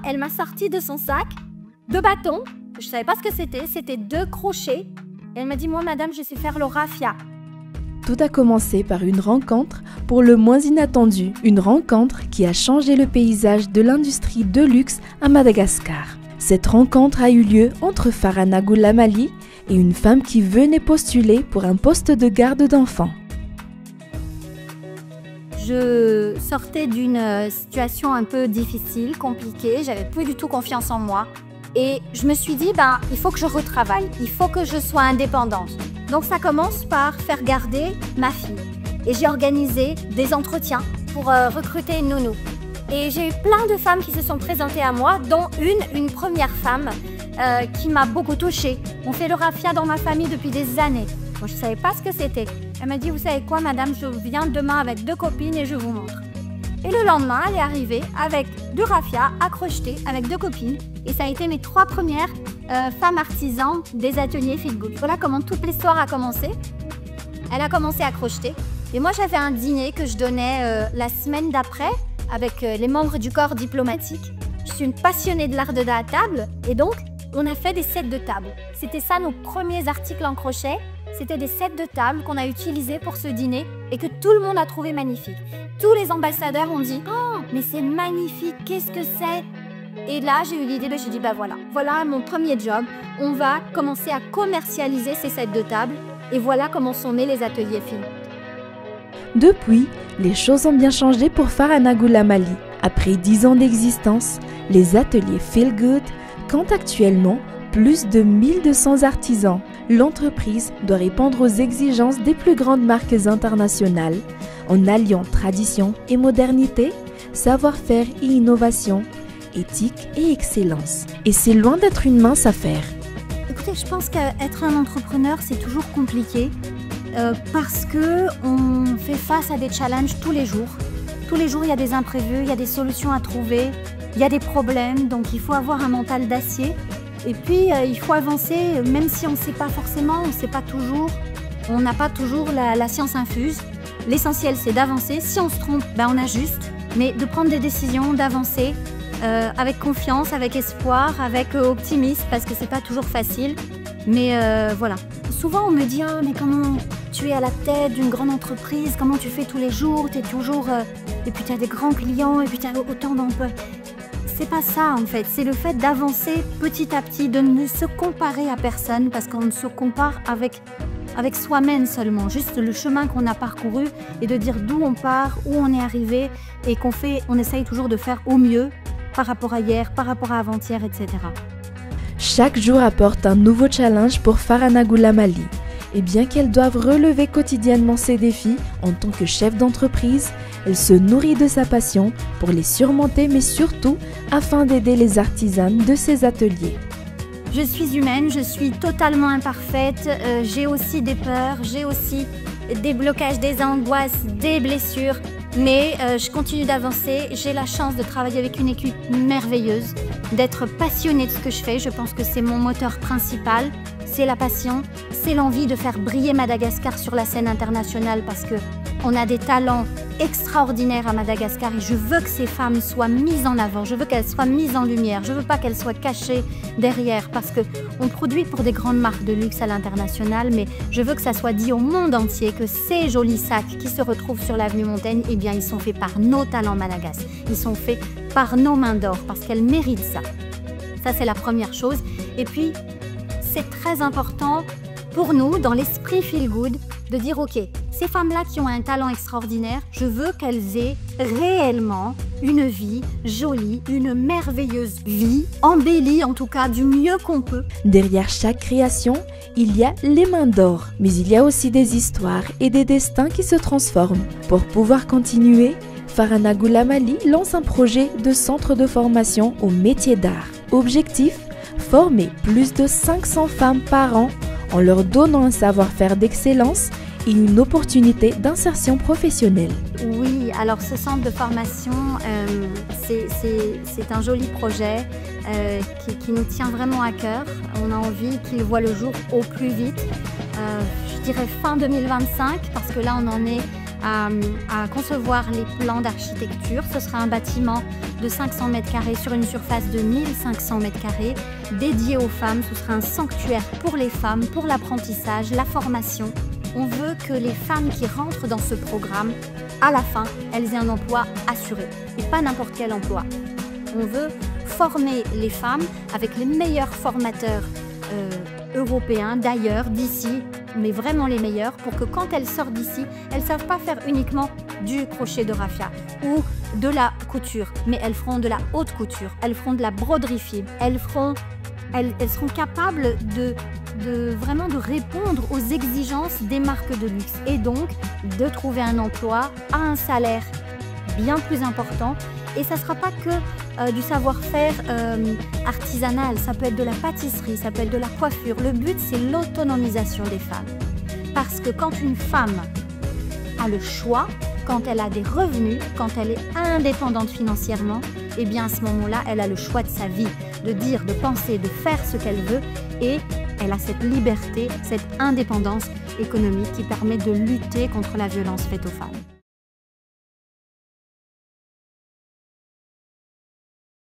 elle m'a sorti de son sac 2 bâtons. Je ne savais pas ce que c'était 2 crochets. Et elle m'a dit, moi madame, je sais faire le raffia. Tout a commencé par une rencontre pour le moins inattendue, une rencontre qui a changé le paysage de l'industrie de luxe à Madagascar. Cette rencontre a eu lieu entre Farhana Goulamali et une femme qui venait postuler pour un poste de garde d'enfants. Je sortais d'une situation un peu difficile, compliquée, j'avais plus du tout confiance en moi. Et je me suis dit, il faut que je retravaille, il faut que je sois indépendante. Donc ça commence par faire garder ma fille. Et j'ai organisé des entretiens pour recruter une nounou. Et j'ai eu plein de femmes qui se sont présentées à moi, dont une première femme qui m'a beaucoup touchée. On fait le raffia dans ma famille depuis des années. Moi, je ne savais pas ce que c'était. Elle m'a dit, vous savez quoi, madame, je viens demain avec 2 copines et je vous montre. Et le lendemain, elle est arrivée avec du raffia à crocheter avec 2 copines. Et ça a été mes 3 premières femmes artisans des ateliers Feel Good. Voilà comment toute l'histoire a commencé. Elle a commencé à crocheter. Et moi, j'avais un dîner que je donnais la semaine d'après avec les membres du corps diplomatique. Je suis une passionnée de l'art de la table. Et donc, on a fait des sets de table. C'était ça nos premiers articles en crochet. C'était des sets de table qu'on a utilisés pour ce dîner et que tout le monde a trouvé magnifique. Tous les ambassadeurs ont dit « Oh, mais c'est magnifique, qu'est-ce que c'est ?» Et là, j'ai eu l'idée, j'ai dit « voilà mon premier job. On va commencer à commercialiser ces sets de table et voilà comment sont nés les ateliers filles. » Depuis, les choses ont bien changé pour Farhana Goulamali. Après 10 ans d'existence, les ateliers Feel Good comptent actuellement plus de 1200 artisans. L'entreprise doit répondre aux exigences des plus grandes marques internationales en alliant tradition et modernité, savoir-faire et innovation, éthique et excellence. Et c'est loin d'être une mince affaire. Écoutez, je pense qu'être un entrepreneur, c'est toujours compliqué parce qu'on fait face à des challenges tous les jours. Tous les jours, il y a des imprévus, il y a des solutions à trouver, il y a des problèmes, donc il faut avoir un mental d'acier. Et puis, il faut avancer, même si on ne sait pas forcément, on ne sait pas toujours, on n'a pas toujours la science infuse. L'essentiel, c'est d'avancer. Si on se trompe, on ajuste, mais de prendre des décisions, d'avancer avec confiance, avec espoir, avec optimisme, parce que c'est pas toujours facile. Mais voilà. Souvent, on me dit « mais comment tu es à la tête d'une grande entreprise, comment tu fais tous les jours, tu es toujours... et puis tu as des grands clients, et puis tu as autant d'emplois. » C'est pas ça en fait, c'est le fait d'avancer petit à petit, de ne se comparer à personne parce qu'on se compare avec soi-même seulement, juste le chemin qu'on a parcouru et de dire d'où on part, où on est arrivé et on essaye toujours de faire au mieux par rapport à hier, par rapport à avant-hier, etc. Chaque jour apporte un nouveau challenge pour Farhana Goulamali. Et bien qu'elle doive relever quotidiennement ses défis en tant que chef d'entreprise, elle se nourrit de sa passion pour les surmonter, mais surtout afin d'aider les artisanes de ses ateliers. Je suis humaine, je suis totalement imparfaite, j'ai aussi des peurs, j'ai aussi des blocages, des angoisses, des blessures, mais je continue d'avancer. J'ai la chance de travailler avec une équipe merveilleuse, d'être passionnée de ce que je fais. Je pense que c'est mon moteur principal. C'est la passion, c'est l'envie de faire briller Madagascar sur la scène internationale parce qu'on a des talents extraordinaires à Madagascar et je veux que ces femmes soient mises en avant, je veux qu'elles soient mises en lumière, je ne veux pas qu'elles soient cachées derrière parce qu'on produit pour des grandes marques de luxe à l'international, mais je veux que ça soit dit au monde entier que ces jolis sacs qui se retrouvent sur l'avenue Montaigne, eh bien ils sont faits par nos talents madagasques, ils sont faits par nos mains d'or parce qu'elles méritent ça. Ça c'est la première chose. Et puis c'est très important pour nous, dans l'esprit Feel Good, de dire ok, ces femmes-là qui ont un talent extraordinaire, je veux qu'elles aient réellement une vie jolie, une merveilleuse vie, embellie en tout cas du mieux qu'on peut. Derrière chaque création, il y a les mains d'or, mais il y a aussi des histoires et des destins qui se transforment. Pour pouvoir continuer, Farhana Goulamali lance un projet de centre de formation au métier d'art. Objectif, former plus de 500 femmes par an en leur donnant un savoir-faire d'excellence et une opportunité d'insertion professionnelle. Oui, alors ce centre de formation, c'est un joli projet qui nous tient vraiment à cœur. On a envie qu'il voit le jour au plus vite, je dirais fin 2025, parce que là on en est à concevoir les plans d'architecture. Ce sera un bâtiment de 500 mètres carrés sur une surface de 1500 mètres carrés dédié aux femmes. Ce sera un sanctuaire pour les femmes, pour l'apprentissage, la formation. On veut que les femmes qui rentrent dans ce programme, à la fin, elles aient un emploi assuré et pas n'importe quel emploi. On veut former les femmes avec les meilleurs formateurs européens, d'ailleurs, d'ici, mais vraiment les meilleurs, pour que quand elles sortent d'ici, elles ne savent pas faire uniquement du crochet de raffia ou de la couture, mais elles feront de la haute couture, elles feront de la broderie fine, elles seront capables vraiment de répondre aux exigences des marques de luxe et donc de trouver un emploi à un salaire bien plus important. Et ça ne sera pas que du savoir-faire artisanal, ça peut être de la pâtisserie, ça peut être de la coiffure. Le but, c'est l'autonomisation des femmes. Parce que quand une femme a le choix, quand elle a des revenus, quand elle est indépendante financièrement, eh bien à ce moment-là, elle a le choix de sa vie, de dire, de penser, de faire ce qu'elle veut et elle a cette liberté, cette indépendance économique qui permet de lutter contre la violence faite aux femmes.